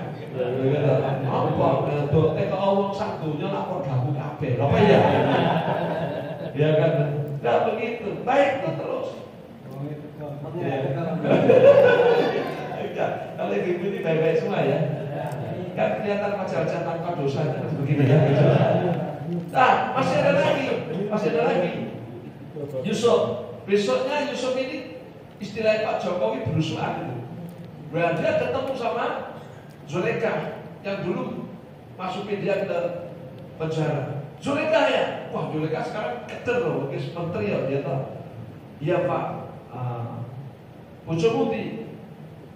Apa dote kok wong sak donya lak padha aku kabeh. Apa ya? Ya kan. Enggak begitu. Baik itu terus. Kalau ibu ini baik-baik semua ya. Kan kelihatan wajah-wajah tanpa dosa itu begini ya. Nah, masih ada lagi. Yusuf. Besoknya Yusuf ini istilahnya Pak Jokowi berusuhan itu. Berarti dia ketemu sama Zulekha yang dulu masukin dia ke penjara. Zulekha ya, wah Zulekha sekarang keter loh, kes menteri ya dia tahu. Iya Pak, bojomu di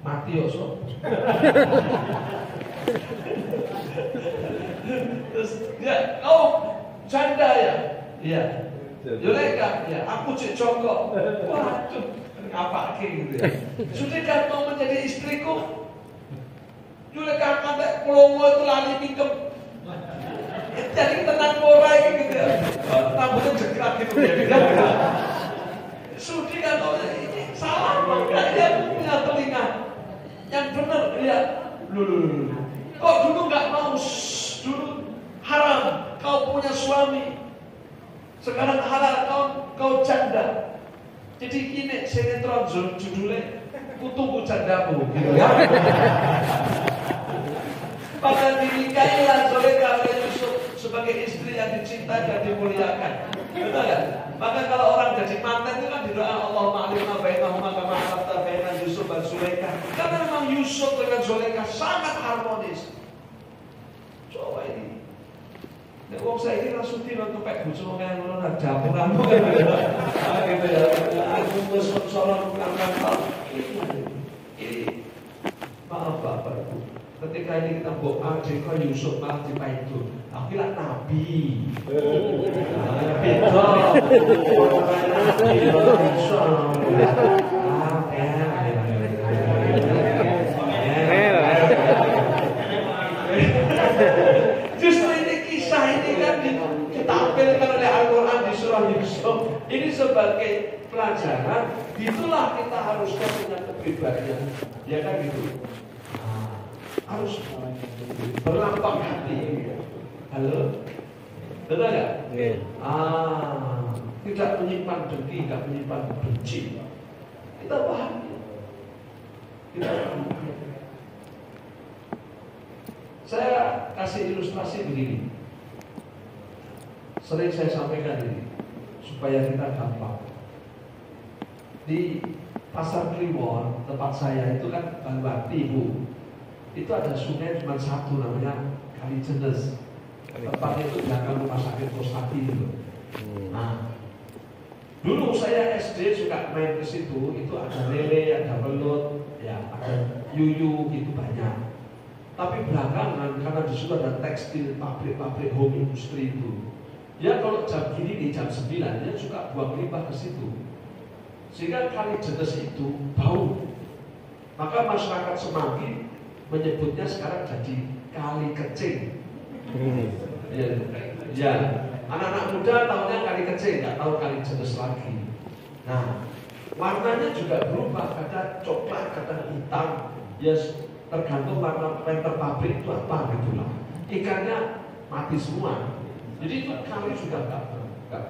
mati so. Terus dia, oh janda ya, iya. Zulekha ya, aku cek Joko. Waduh. Apa gitu ya? Sudah kan mau menjadi istriku? Zulekha sampai pelongo itu lali pinjem. Jadi tenang morai gitu ya. Rambutnya jekrak gitu ya. Sudah kan ini salah enggak dia punya telinga yang benar ya. Lulu. Kok dulu enggak mau? Dulu haram kau punya suami. Sekarang halal kau janda. Jadi ini sinetron judulnya Kutunggu Candamu gitu ya. Maka dinikahilah Zulekha oleh Yusuf sebagai istri yang dicintai dan dimuliakan. Betul kan? Maka kalau orang jadi mantan itu kan didoa Allahumma alimna bainahuma kama alamta baina Yusuf dan Zulekha. Karena memang Yusuf dengan Zulekha sangat harmonis. Coba ini. Nek wong saiki langsung dino kepek bojo kaya ngono nang dapuran gitu ya. Aku wis sono nang ini. Maaf Bapak Ibu. Ketika ini kita mbok Jeko Yusuf malah dipaitu. Aku kira nabi. Beda. Justru ini kisah ini kan ditampilkan oleh Al-Quran di surah itulah kita harusnya punya kepribadian, ya kan gitu. Harus berlapang hati. Halo, betul nggak? Tidak menyimpan dengki, tidak menyimpan benci. Kita bahagia. Kita bahagia. Saya kasih ilustrasi begini. Sering saya sampaikan ini supaya kita gampang. Di Pasar Kliwon, tempat saya itu kan Baluati, Bu. Itu ada sungai cuma satu, namanya Kalijenes. Tempatnya itu belakang rumah sakit Kostati itu. Nah, dulu saya SD suka main ke situ. Itu ada lele, ada belut, ya, ada yuyu, itu banyak. Tapi belakangan karena di situ ada tekstil, pabrik-pabrik home industri itu. Ya kalau jam gini di jam 9 dia suka buang limbah ke situ. Sehingga Kalijenes itu bau. Maka masyarakat Semanggi menyebutnya sekarang jadi Kali Kecing. Ya, anak-anak muda tahunya Kali Kecing, nggak tahu Kalijenes lagi. Nah, warnanya juga berubah, kadang coklat, kadang hitam. Ya, tergantung warna penter pabrik itu apa gitulah. Ikannya mati semua. Jadi itu kali sudah nggak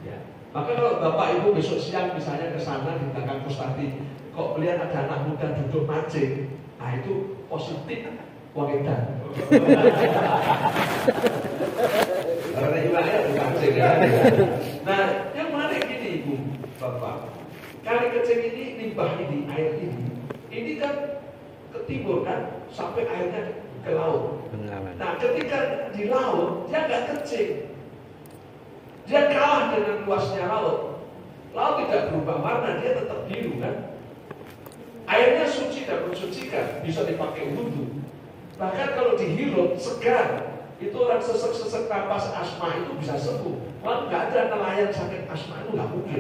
ya. Maka kalau bapak ibu besok siang misalnya ke sana di belakang Kostati, kok melihat ada anak muda duduk mancing, nah itu positif wong edan. Karena ibaratnya mancing ya. Nah, yang menarik gini ibu, bapak, Kali Kecing ini limbah ini, air ini kan ke timur kan, sampai airnya ke laut. Nah, ketika di laut dia nggak kecil, dia kalah dengan luasnya laut. Laut tidak berubah warna, dia tetap biru kan. Airnya suci dan mensucikan, bisa dipakai wudhu. Bahkan kalau dihirup segar, itu orang sesek-sesek napas asma itu bisa sembuh. Malah nggak ada nelayan sakit asma itu nggak mungkin,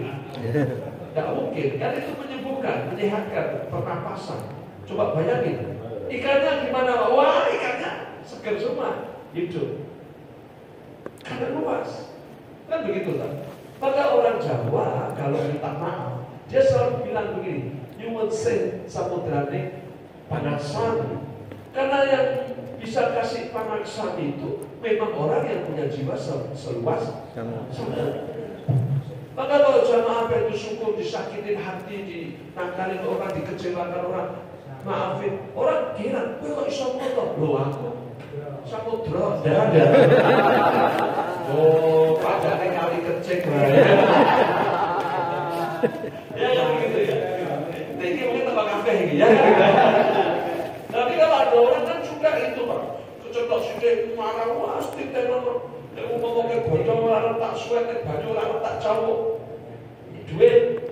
nggak mungkin. Kan itu menyembuhkan, menyehatkan pernapasan. Coba bayangin. Ikannya gimana? Wah, ikannya segar semua, hidup. Karena luas. Kan begitu kan? Maka orang Jawa kalau minta maaf, dia selalu bilang begini, you would say samudrane panaksami. Karena yang bisa kasih panaksami itu memang orang yang punya jiwa seluas samudra. Maka kalau jamaah itu syukur, disakitin hati, dinakalin orang, dikecewakan orang, maafin orang kira, kok iso motor? Loh aku samudra, ada. Oh, padahal Kali Kecing. Ya kan gitu ya. Ini mungkin tempat kafe ini ya. Tapi kalau ada orang kan suka itu Pak, kecetok sidik marah pasti tenan. Nek ngomongke bojo ora tak suwet, baju ora tak cawuk. Duit.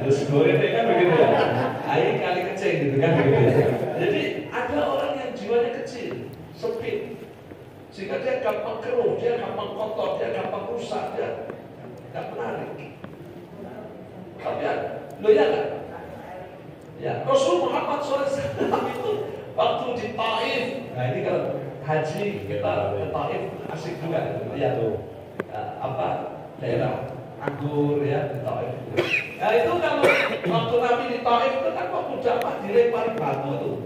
Terus goreng kan begitu ya. Air Kali Kecing gitu kan begitu. Jadi ada orang yang jiwanya kecil, sempit. Sehingga dia gampang keruh, dia gampang kotor, dia gampang rusak, dia tidak menarik. Tapi ya, lo ya kan? Ya, Rasul Muhammad SAW itu waktu di Taif. Nah ini kalau haji kita ke Taif asik juga, ya apa daerah anggur ya di Taif. Nah itu kalau waktu Nabi di Taif itu kan waktu jamaah dilempari batu tuh,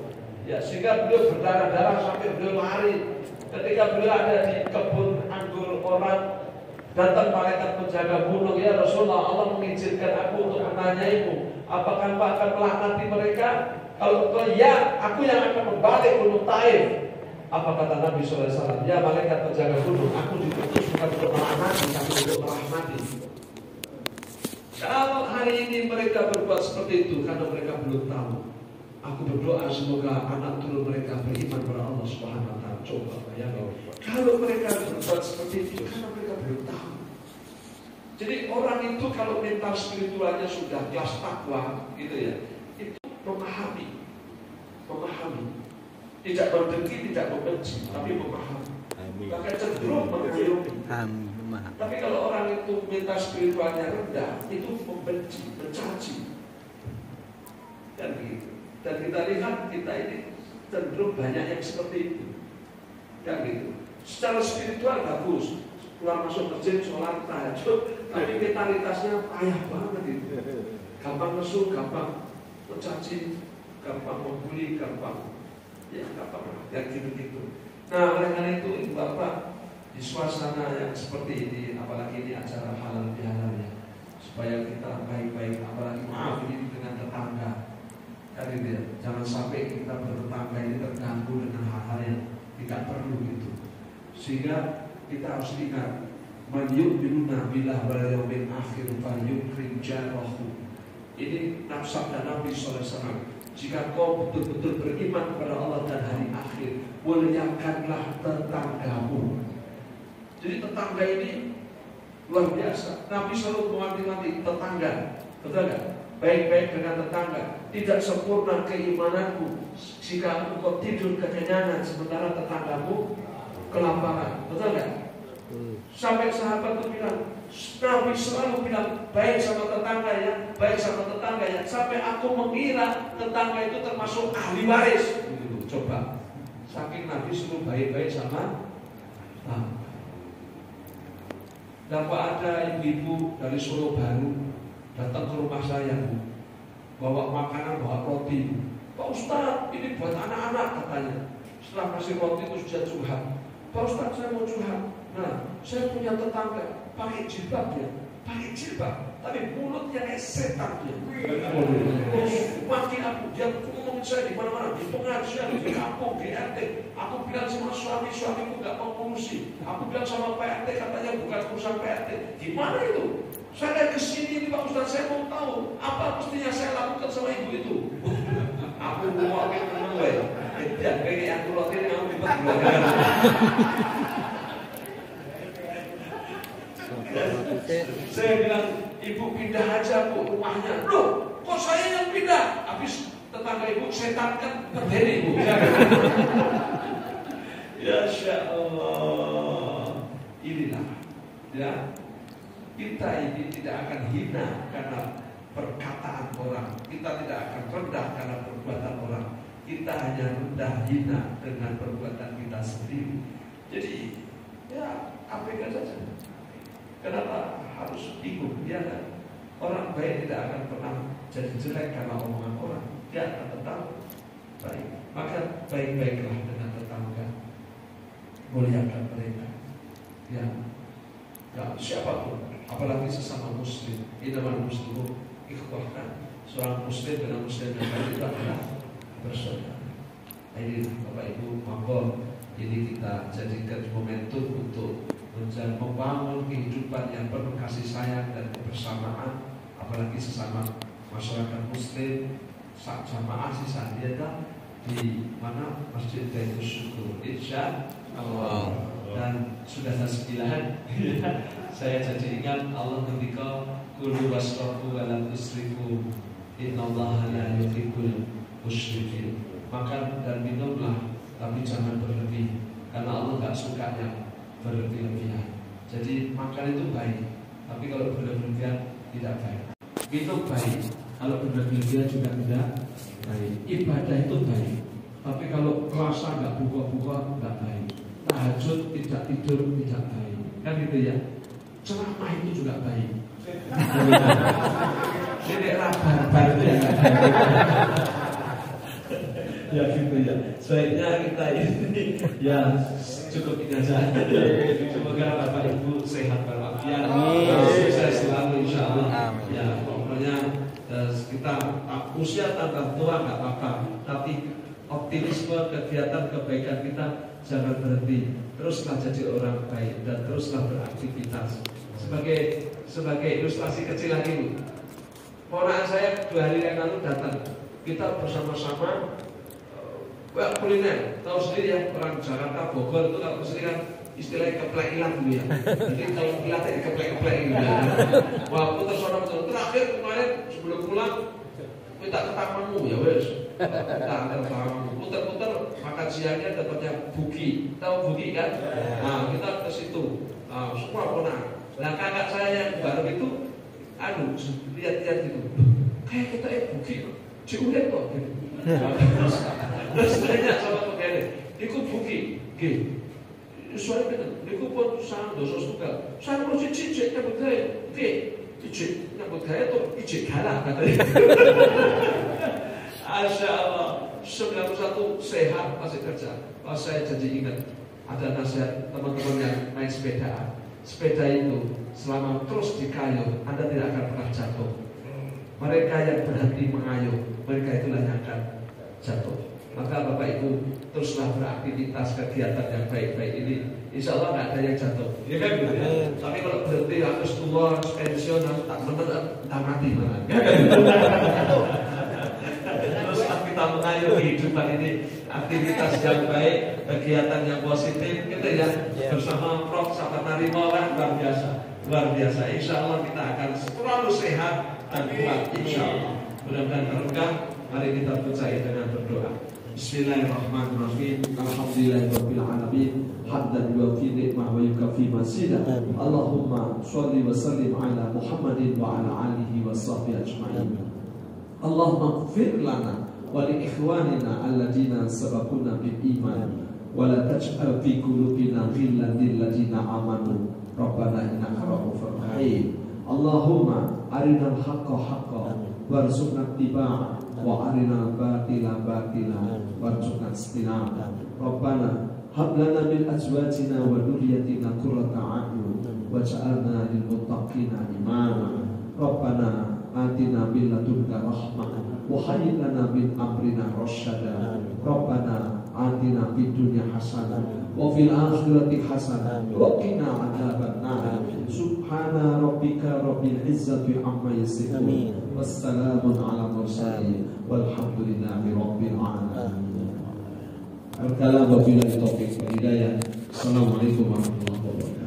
ya sehingga beliau berdarah-darah sampai beliau lari. Ketika beliau ada di kebun anggur orang, datang malaikat penjaga gunung, ya Rasulullah, Allah mengizinkan aku untuk menanyaimu, apakah engkau akan melaknati mereka? Kalau engkau ya, aku yang akan membalik gunung Taif. Apa kata Nabi SAW? Ya malaikat penjaga gunung, aku diutus bukan untuk melaknati, tapi untuk merahmati. Kalau hari ini mereka berbuat seperti itu karena mereka belum tahu, aku berdoa semoga anak turun mereka beriman kepada Allah Subhanahu wa taala. Coba bayangin, kalau mereka berbuat seperti itu karena mereka belum tahu. Jadi orang itu kalau mental spiritualnya sudah kelas takwa gitu ya, itu memahami. Tidak berdengki, tidak membenci, tapi memahami. Bahkan cenderung mengayomi. Tapi kalau orang itu mental spiritualnya rendah, itu membenci, mencaci. Dan gitu. Dan kita lihat kita ini cenderung banyak yang seperti itu. Ya gitu. Secara spiritual bagus, keluar masuk masjid, sholat, tahajud, Tapi mentalitasnya payah banget itu. Gampang nesu, gampang mencaci, gampang membuli, gampang gitu. Nah, oleh karena itu Ibu Bapak, di suasana yang seperti ini, apalagi ini acara halal bihalal ya, supaya kita baik-baik, apalagi maaf ini dengan tetangga. Kan gitu ya, jangan sampai kita bertetangga ini terganggu dengan hal-hal yang tidak perlu gitu. Sehingga kita harus ingat, man yu'minuna billah wal yawmil akhir falyukrim jarahu. Ini sabda Nabi SAW. Jika kau betul-betul beriman kepada Allah dan hari akhir, muliakanlah tetanggamu. Jadi tetangga ini luar biasa. Nabi selalu mewanti-wanti tetangga, betul nggak? Baik-baik dengan tetangga. Tidak sempurna keimananmu jika engkau tidur kekenyangan sementara tetanggamu kelaparan, betul nggak? Sampai sahabat itu bilang, Nabi selalu bilang baik sama tetangga ya, baik sama tetangga ya, sampai aku mengira tetangga itu termasuk ahli waris. Gitu. Coba, saking Nabi suruh baik-baik sama tetangga. Dapat ada ibu-ibu dari Solo Baru datang ke rumah saya, Bu, bawa makanan, bawa roti. Pak Ustadz, ini buat anak-anak katanya. Setelah kasih roti itu sudah curhat. Pak Ustadz, saya mau curhat. Nah, saya punya tetangga pakai jilbab ya, pakai jilbab, tapi mulutnya kayak setan dia. Maki aku, dia ngomong saya di mana-mana, di pengajian, di kampung, di RT. Aku bilang sama suamiku nggak mau ngurusi. Aku bilang sama PRT, katanya bukan urusan PRT. Gimana itu? Saya kesini nih Pak Ustadz, saya mau tahu apa mestinya saya lakukan sama ibu itu. Aku mau pakai teman gue, tidak kayak aku lotin kamu ribet dulu. Saya bilang, ibu pindah aja Bu rumahnya. Loh, kok saya yang pindah? Habis tetangga ibu setan kan berdiri ibu. Ya Insya Allah. Inilah ya, kita ini tidak akan hina karena perkataan orang. Kita tidak akan rendah karena perbuatan orang. Kita hanya rendah hina dengan perbuatan kita sendiri. Jadi ya abaikan saja. Kenapa harus bingung? Dia kan orang baik tidak akan pernah jadi jelek karena omongan orang. Dia akan tetap baik. Maka baik-baiklah dengan tetangga, muliakan mereka. Ya, siapapun, apalagi sesama Muslim. Innamal muslimun ikhwatan. Seorang Muslim dengan Muslim yang lain itu adalah bersaudara. Ini Bapak Ibu, monggo ini kita jadikan momentum untuk membangun kehidupan yang penuh kasih sayang dan kebersamaan, apalagi sesama masyarakat Muslim. Saat jamaah sisa dia di mana Masjid Baitul Syukur, insya Allah. Dan sudah 9 saya jadi ingat Allah ketika kulu wasrafu wa la tusrifu innallaha la yuhibbul musyrifin. Makan dan minumlah tapi jangan berlebih, karena Allah gak suka yang berlebih-lebihan. Jadi makan itu baik, tapi kalau berlebihan tidak baik. Minum baik, kalau berlebihan juga tidak baik. Ibadah itu baik, tapi kalau puasa nggak buka-buka nggak baik. Tahajud tidak tidur tidak baik, kan gitu ya. Ceramah itu juga baik. Ini rabar itu ya. Ya gitu ya. Sebaiknya kita ini ya cukup ini aja. Semoga Bapak Ibu sehat walafiat, sukses selalu insya Allah. Ya pokoknya kita usia tambah tua nggak apa-apa, tapi optimisme kegiatan kebaikan kita jangan berhenti. Teruslah jadi orang baik dan teruslah beraktivitas. Sebagai ilustrasi kecil lagi, ponakan saya 2 hari yang lalu datang. Kita bersama-sama kuliner. Tahu sendiri ya, orang Jakarta, Bogor itu kalau kesini kan istilahnya keplek ilang gitu ya. Jadi kalau ilang ya keplek-keplek gitu ya. Wah, aku tersono terakhir kemarin sebelum pulang minta ke tamanmu ya wes. Kita antar tamanmu. Putar-putar makan siangnya dapatnya bugi. Tahu bugi kan? Nah, kita ke situ. Nah, semua ponak. Nah, kakak saya yang baru itu lihat-lihat gitu. Kayak kita bugi. Diulet kok gitu. Terus tanya sama pegawai, niku buki, suara betul, niku pun sang dosa suka, sang kursi cincin kan betul, ijik nyambut gawe tuh ijik galah katanya. Masya Allah, 91 sehat masih kerja. Kalau saya janji ingat, ada nasihat teman-teman yang main sepeda. Sepeda itu selama terus dikayuh, Anda tidak akan pernah jatuh. Mereka yang berhenti mengayuh, mereka itulah yang akan jatuh. Maka Bapak Ibu teruslah beraktivitas kegiatan yang baik-baik ini. Insya Allah nggak ada yang jatuh. Ya kan gitu ya. Tapi kalau berhenti harus tua, harus pensiun, harus tak tak mati malah. Ya kan? Terus kita mengayomi kehidupan ini, aktivitas yang baik, kegiatan yang positif, gitu ya. Bersama Prof. Sahabat Narimo kan luar biasa, luar biasa. Insya Allah kita akan selalu sehat dan kuat. Insya Allah. Mudah-mudahan berkah. Mari kita percaya dengan berdoa. Bismillahirrahmanirrahim. Alhamdulillahirabbil alamin. Hamdan yuwafi ni'mah wa yukafi mazidah. Allahumma shalli wa sallim ala Muhammadin wa ala alihi wa sahbihi ajma'in. Allahumma ighfir lana wa li ikhwanina alladziina sabaquna bil iman wa la taj'al fi qulubina ghillan lil ladziina amanu. Rabbana innaka ra'ufur rahim. Allahumma arinal haqqa haqqan warzuqna ittiba'ah wa arinal batila batila warzuqna istinabah. Rabbana hab lana min azwajina wa dhurriyyatina qurrata a'yun waj'alna lil muttaqina imama. Rabbana atina min ladunka rahmah wa hayyi lana min amrina rasyada. Rabbana atina fid dunya hasanah wa fil akhirati hasanah wa qina adzabannar. Subhana rabbika rabbil izzati amma yasifun. Wassalamun ala mursalin walhamdulillahi rabbil alamin. Al-kalam wa billahi taufiq wal hidayah. Assalamualaikum warahmatullahi wabarakatuh.